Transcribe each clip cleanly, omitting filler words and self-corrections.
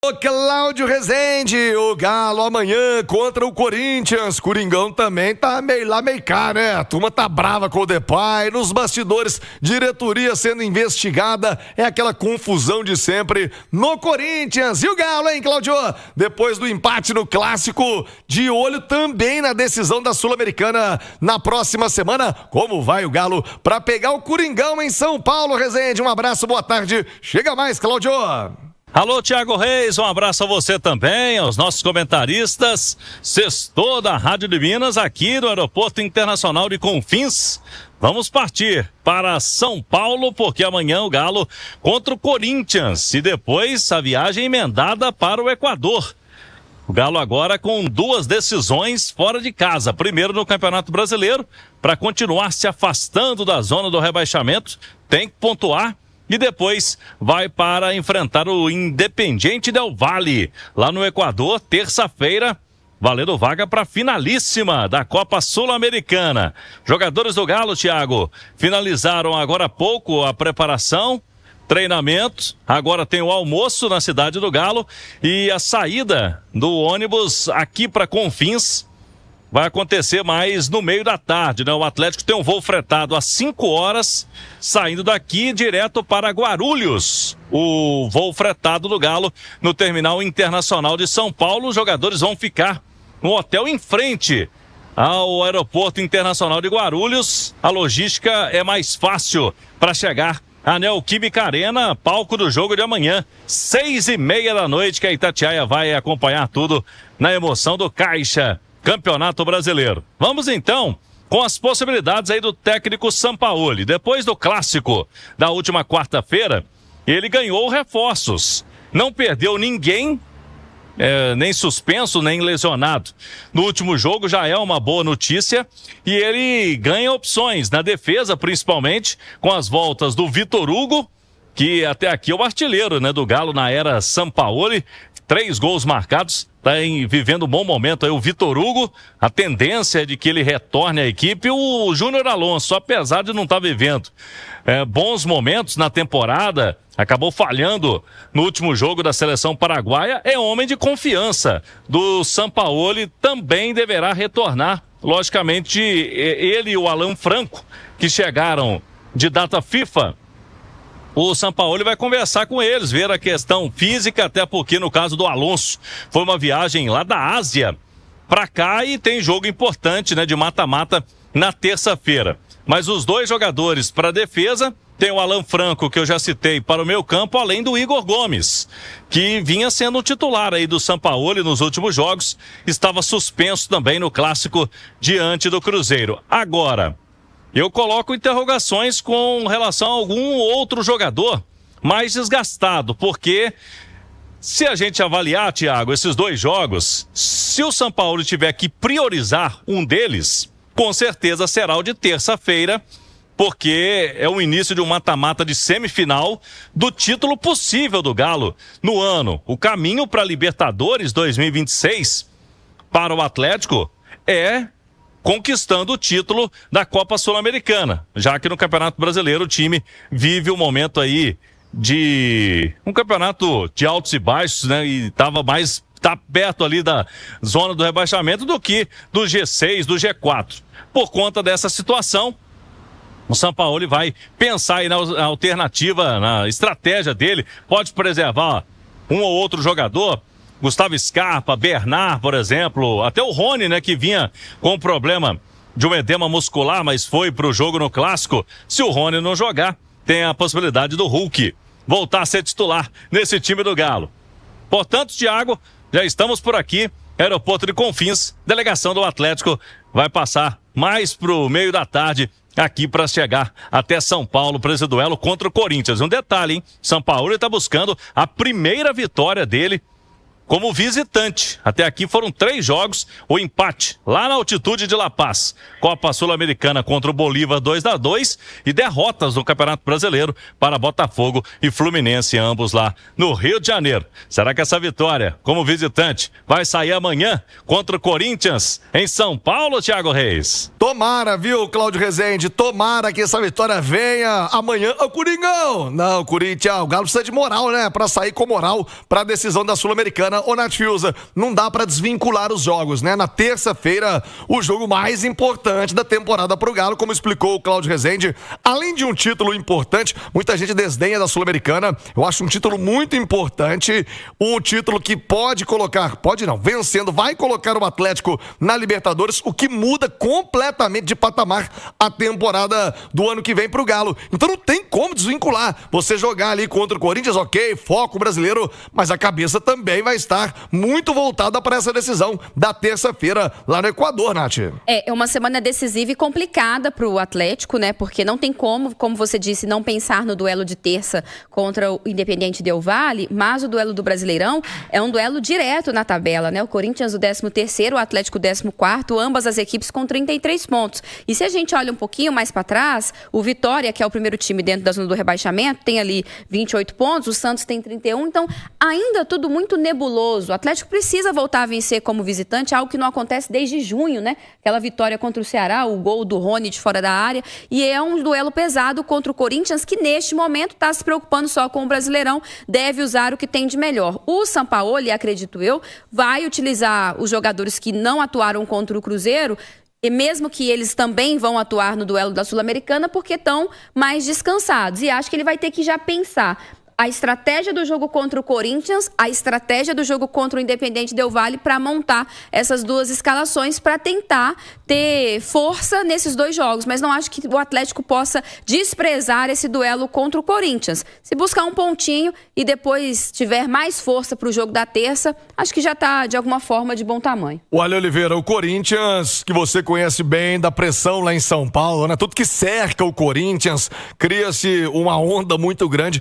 Ô Cláudio Rezende, o Galo amanhã contra o Corinthians. Coringão também tá meio lá, meio cá, né? A turma tá brava com o Depay. Nos bastidores, diretoria sendo investigada. É aquela confusão de sempre no Corinthians. E o Galo, hein, Cláudio? Depois do empate no Clássico, de olho também na decisão da Sul-Americana na próxima semana. Como vai o Galo pra pegar o Coringão em São Paulo, Rezende? Um abraço, boa tarde. Chega mais, Cláudio. Alô, Thiago Reis, um abraço a você também, aos nossos comentaristas. Sextou da Rádio de Minas, aqui no Aeroporto Internacional de Confins. Vamos partir para São Paulo, porque amanhã o Galo contra o Corinthians. E depois a viagem emendada para o Equador. O Galo agora com 2 decisões fora de casa. Primeiro no Campeonato Brasileiro, para continuar se afastando da zona do rebaixamento, tem que pontuar. E depois vai para enfrentar o Independiente del Valle, lá no Equador, terça-feira, valendo vaga para a finalíssima da Copa Sul-Americana. Jogadores do Galo, Thiago, finalizaram agora há pouco a preparação, treinamento, agora tem o almoço na cidade do Galo e a saída do ônibus aqui para Confins. Vai acontecer mais no meio da tarde, né? O Atlético tem um voo fretado às 5 horas, saindo daqui direto para Guarulhos. O voo fretado do Galo no Terminal Internacional de São Paulo. Os jogadores vão ficar no hotel em frente ao Aeroporto Internacional de Guarulhos. A logística é mais fácil para chegar à Neoquímica Arena, palco do jogo de amanhã, 6:30 da noite, que a Itatiaia vai acompanhar tudo na emoção do Caixa Campeonato Brasileiro. Vamos então com as possibilidades aí do técnico Sampaoli. Depois do clássico da última quarta-feira, ele ganhou reforços. Não perdeu ninguém, nem suspenso, nem lesionado. No último jogo já é uma boa notícia e ele ganha opções na defesa, principalmente com as voltas do Vitor Hugo, que até aqui é o artilheiro, né, do Galo na era Sampaoli. 3 gols marcados, está vivendo um bom momento aí o Vitor Hugo. A tendência é de que ele retorne à equipe. O Júnior Alonso, apesar de não estar vivendo bons momentos na temporada, acabou falhando no último jogo da seleção paraguaia, é homem de confiança do Sampaoli, também deverá retornar. Logicamente, ele e o Alan Franco, que chegaram de data FIFA, o Sampaoli vai conversar com eles, ver a questão física, até porque no caso do Alonso foi uma viagem lá da Ásia para cá e tem jogo importante, né, de mata-mata na terça-feira. Mas os 2 jogadores para a defesa, tem o Alan Franco, que eu já citei, para o meio campo, além do Igor Gomes, que vinha sendo o titular aí do Sampaoli nos últimos jogos, estava suspenso também no clássico diante do Cruzeiro. Agora, eu coloco interrogações com relação a algum outro jogador mais desgastado, porque se a gente avaliar, Thiago, esses 2 jogos, se o Sampaoli tiver que priorizar um deles, com certeza será o de terça-feira, porque é o início de um mata-mata de semifinal do título possível do Galo no ano. O caminho para a Libertadores 2026 para o Atlético é conquistando o título da Copa Sul-Americana, já que no Campeonato Brasileiro o time vive um momento aí de um campeonato de altos e baixos, né? E tá perto ali da zona do rebaixamento do que do G6, do G4. Por conta dessa situação, o Sampaoli vai pensar aí na alternativa, na estratégia dele, pode preservar um ou outro jogador, Gustavo Scarpa, Bernard, por exemplo, até o Rony, né, que vinha com problema de um edema muscular, mas foi pro jogo no Clássico. Se o Rony não jogar, tem a possibilidade do Hulk voltar a ser titular nesse time do Galo. Portanto, Thiago, já estamos por aqui, Aeroporto de Confins, delegação do Atlético vai passar mais pro meio da tarde aqui para chegar até São Paulo para esse duelo contra o Corinthians. Um detalhe, hein? São Paulo está buscando a primeira vitória dele como visitante. Até aqui foram 3 jogos, o empate lá na altitude de La Paz. Copa Sul-Americana contra o Bolívar 2-2 e derrotas no Campeonato Brasileiro para Botafogo e Fluminense, ambos lá no Rio de Janeiro. Será que essa vitória como visitante vai sair amanhã contra o Corinthians em São Paulo, Thiago Reis? Tomara, viu, Cláudio Rezende? Tomara que essa vitória venha amanhã. Ô, Coringão! Não, Corinthians, o Galo precisa de moral, né? Pra sair com moral pra decisão da Sul-Americana. Ô, Nath Fiuza, não dá pra desvincular os jogos, né? Na terça-feira, o jogo mais importante da temporada pro Galo, como explicou o Cláudio Rezende. Além de um título importante, muita gente desdenha da Sul-Americana. Eu acho um título muito importante. Um título que pode colocar, pode não, vencendo, vai colocar o Atlético na Libertadores, o que muda completamente de patamar a temporada do ano que vem pro Galo. Então não tem como desvincular. Você jogar ali contra o Corinthians, ok, foco brasileiro, mas a cabeça também vai estar muito voltada para essa decisão da terça-feira lá no Equador, Nath. É uma semana decisiva e complicada pro Atlético, né? Porque não tem como você disse, não pensar no duelo de terça contra o Independiente Del Valle, mas o duelo do Brasileirão é um duelo direto na tabela, né? O Corinthians o 13º, o Atlético o 14º, ambas as equipes com 33 pontos. E se a gente olha um pouquinho mais para trás, o Vitória, que é o primeiro time dentro da zona do rebaixamento, tem ali 28 pontos, o Santos tem 31, então ainda tudo muito nebuloso. O Atlético precisa voltar a vencer como visitante, algo que não acontece desde junho, né? Aquela vitória contra o Ceará, o gol do Rony de fora da área, e é um duelo pesado contra o Corinthians, que neste momento está se preocupando só com o Brasileirão, deve usar o que tem de melhor. O Sampaoli, acredito eu, vai utilizar os jogadores que não atuaram contra o Cruzeiro, e mesmo que eles também vão atuar no duelo da Sul-Americana, porque estão mais descansados. E acho que ele vai ter que já pensar a estratégia do jogo contra o Corinthians, a estratégia do jogo contra o Independiente Del Valle para montar essas duas escalações para tentar ter força nesses 2 jogos. Mas não acho que o Atlético possa desprezar esse duelo contra o Corinthians. Se buscar um pontinho e depois tiver mais força para o jogo da terça, acho que já está de alguma forma de bom tamanho. Olha, Oliveira, o Corinthians, que você conhece bem da pressão lá em São Paulo, né? Tudo que cerca o Corinthians, cria-se uma onda muito grande.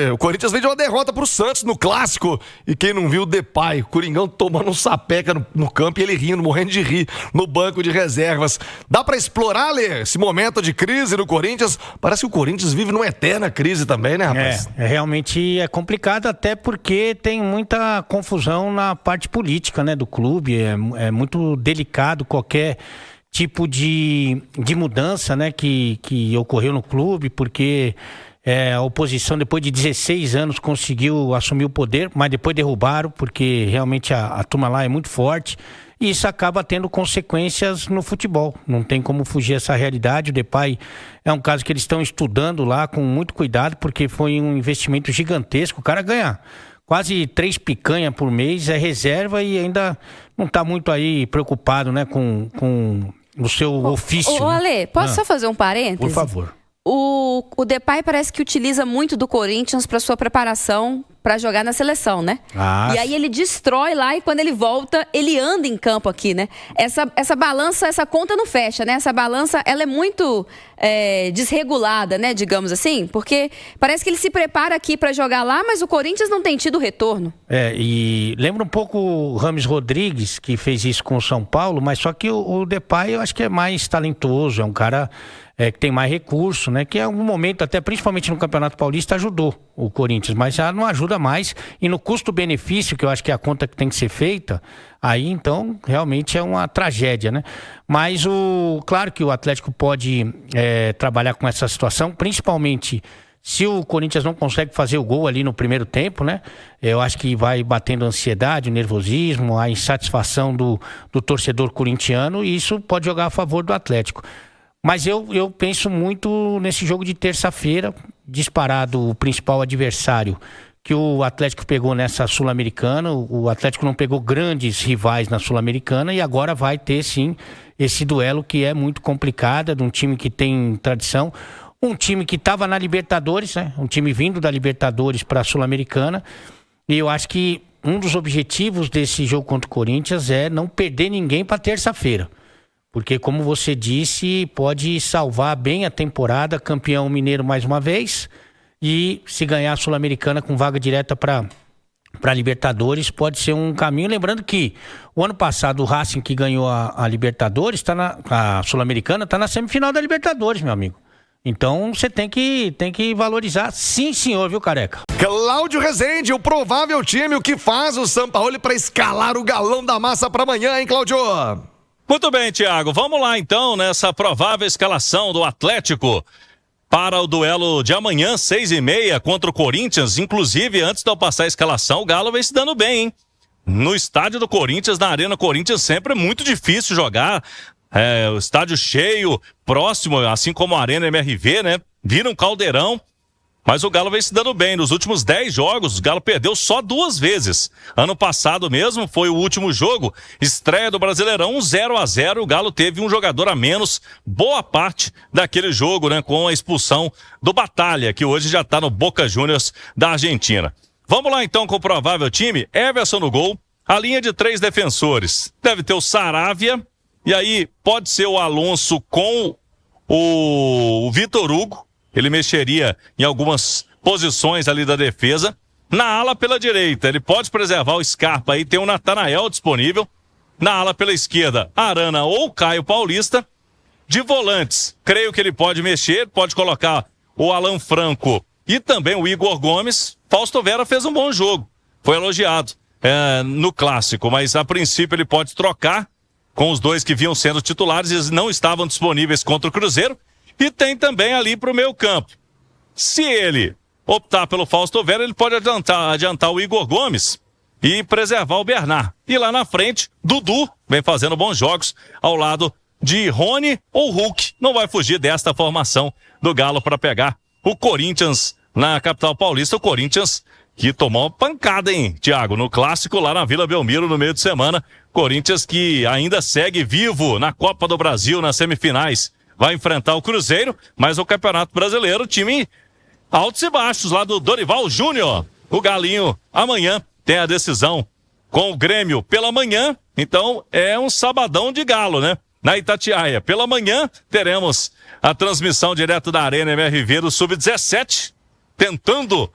O Corinthians vem de uma derrota pro Santos no Clássico. E quem não viu o Depay, o Coringão tomando um sapeca no campo e ele rindo, morrendo de rir no banco de reservas. Dá pra explorar, Lê, esse momento de crise no Corinthians? Parece que o Corinthians vive numa eterna crise também, né, rapaz? Realmente é complicado, até porque tem muita confusão na parte política, né, do clube. É muito delicado qualquer tipo de mudança, né, que ocorreu no clube, porque a oposição, depois de 16 anos, conseguiu assumir o poder, mas depois derrubaram, porque realmente a turma lá é muito forte. E isso acaba tendo consequências no futebol. Não tem como fugir essa realidade. O Depay é um caso que eles estão estudando lá com muito cuidado, porque foi um investimento gigantesco. O cara ganha quase 3 picanhas por mês, é reserva e ainda não está muito aí preocupado, né, com o seu ofício. Ô, Ale, posso só fazer um parêntese? Por favor. O Depay parece que utiliza muito do Corinthians para sua preparação para jogar na seleção, né? E aí ele destrói lá e quando ele volta, ele anda em campo aqui, né? Essa balança, essa conta não fecha, né? Essa balança, ela é muito desregulada, né? Digamos assim, porque parece que ele se prepara aqui para jogar lá, mas o Corinthians não tem tido retorno. E lembra um pouco o Rames Rodrigues, que fez isso com o São Paulo, mas só que o Depay eu acho que é mais talentoso, é um cara que tem mais recurso, né? Que em algum momento, até principalmente no Campeonato Paulista, ajudou o Corinthians, mas já não ajuda mais. E no custo-benefício, que eu acho que é a conta que tem que ser feita, aí então realmente é uma tragédia, né? Mas claro que o Atlético pode trabalhar com essa situação, principalmente se o Corinthians não consegue fazer o gol ali no primeiro tempo, né? Eu acho que vai batendo a ansiedade, o nervosismo, a insatisfação do torcedor corintiano, e isso pode jogar a favor do Atlético. Mas eu penso muito nesse jogo de terça-feira, disparado o principal adversário que o Atlético pegou nessa Sul-Americana. O Atlético não pegou grandes rivais na Sul-Americana e agora vai ter sim esse duelo que é muito complicado, de um time que tem tradição, um time que estava na Libertadores, né? Um time vindo da Libertadores para a Sul-Americana, e eu acho que um dos objetivos desse jogo contra o Corinthians é não perder ninguém para terça-feira. Porque, como você disse, pode salvar bem a temporada, campeão mineiro mais uma vez, e se ganhar a Sul-Americana com vaga direta para para Libertadores pode ser um caminho. Lembrando que o ano passado o Racing, que ganhou a Libertadores, a Sul-Americana, está na semifinal da Libertadores, meu amigo. Então você tem que valorizar, sim senhor, viu, Careca? Cláudio Rezende, o provável time, o que faz o Sampaoli para escalar o galão da massa para amanhã, hein, Cláudio? Muito bem, Thiago, vamos lá então nessa provável escalação do Atlético para o duelo de amanhã, 6h30, contra o Corinthians. Inclusive, antes de eu passar a escalação, o Galo vem se dando bem, hein? No estádio do Corinthians, na Arena Corinthians, sempre é muito difícil jogar. O estádio cheio, próximo, assim como a Arena MRV, né? Vira um caldeirão. Mas o Galo vem se dando bem. Nos últimos 10 jogos, o Galo perdeu só 2 vezes. Ano passado mesmo, foi o último jogo, estreia do Brasileirão, 0-0. O Galo teve um jogador a menos, boa parte daquele jogo, né? Com a expulsão do Batalha, que hoje já está no Boca Juniors da Argentina. Vamos lá então com o provável time. Everson no gol, a linha de 3 defensores. Deve ter o Saravia, e aí pode ser o Alonso com o Vitor Hugo. Ele mexeria em algumas posições ali da defesa. Na ala pela direita, ele pode preservar o Scarpa aí, tem o Natanael disponível. Na ala pela esquerda, Arana ou Caio Paulista. De volantes, creio que ele pode mexer, pode colocar o Alan Franco e também o Igor Gomes. Fausto Vera fez um bom jogo, foi elogiado no Clássico, mas a princípio ele pode trocar com os 2 que vinham sendo titulares e não estavam disponíveis contra o Cruzeiro. E tem também ali para o meio campo. Se ele optar pelo Fausto Vera, ele pode adiantar o Igor Gomes e preservar o Bernard. E lá na frente, Dudu vem fazendo bons jogos ao lado de Rony ou Hulk. Não vai fugir desta formação do Galo para pegar o Corinthians na capital paulista. O Corinthians que tomou uma pancada, hein, Thiago, no Clássico lá na Vila Belmiro no meio de semana. Corinthians que ainda segue vivo na Copa do Brasil, nas semifinais. Vai enfrentar o Cruzeiro, mas o Campeonato Brasileiro, time altos e baixos lá do Dorival Júnior. O Galinho amanhã tem a decisão com o Grêmio pela manhã, então é um sabadão de Galo, né? Na Itatiaia. Pela manhã teremos a transmissão direto da Arena MRV do Sub-17, tentando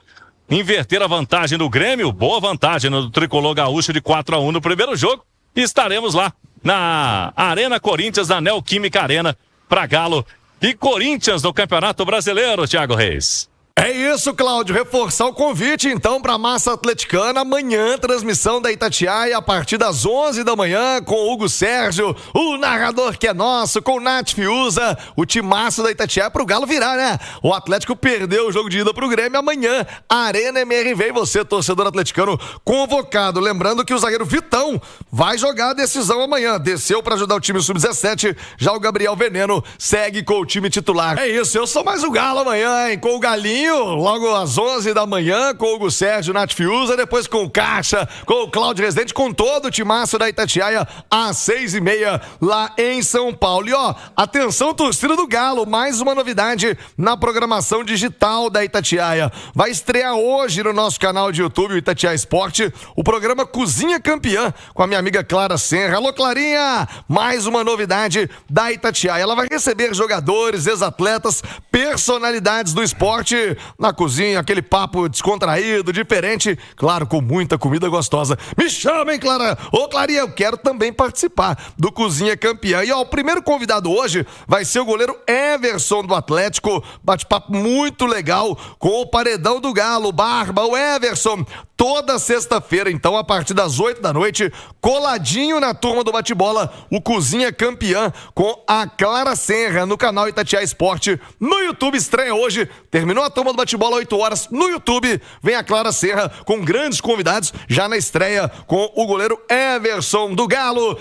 inverter a vantagem do Grêmio, boa vantagem no Tricolor Gaúcho de 4-1 no primeiro jogo, e estaremos lá na Arena Corinthians, na Neoquímica Arena, para Galo e Corinthians no Campeonato Brasileiro, Thiago Reis. É isso, Cláudio. Reforçar o convite, então, para a massa atleticana. Amanhã, transmissão da Itatiaia, a partir das 11 da manhã, com o Hugo Sérgio, o narrador que é nosso, com o Nath Fiuza, o timaço da Itatiaia pro Galo virar, né? O Atlético perdeu o jogo de ida pro Grêmio. Amanhã, Arena MRV, e você, torcedor atleticano, convocado. Lembrando que o zagueiro Vitão vai jogar a decisão amanhã. Desceu para ajudar o time Sub-17, já o Gabriel Veneno segue com o time titular. É isso, eu sou mais o Galo amanhã, hein? Com o Galinho, logo às 11 da manhã, com o Hugo Sérgio, Nath Fiuza, depois com o Caixa, com o Cláudio Rezende, com todo o timaço da Itatiaia, às 6h30, lá em São Paulo. E ó, atenção, torcida do Galo, mais uma novidade na programação digital da Itatiaia. Vai estrear hoje no nosso canal de YouTube, o Itatiaia Esporte, o programa Cozinha Campeã, com a minha amiga Clara Senra. Alô, Clarinha! Mais uma novidade da Itatiaia. Ela vai receber jogadores, ex-atletas, personalidades do esporte na cozinha, aquele papo descontraído, diferente, claro, com muita comida gostosa. Me chamem, Clara! Ô, Clarinha, eu quero também participar do Cozinha Campeã. E ó, o primeiro convidado hoje vai ser o goleiro Everson do Atlético, bate-papo muito legal com o paredão do Galo, Barba, o Everson, toda sexta-feira, então, a partir das 8 da noite, coladinho na turma do bate-bola, o Cozinha Campeã com a Clara Senra, no canal Itatiaia Esporte, no YouTube, estreia hoje, terminou a turma do bate-bola, 8 horas, no YouTube, vem a Clara Serra com grandes convidados, já na estreia com o goleiro Everson do Galo.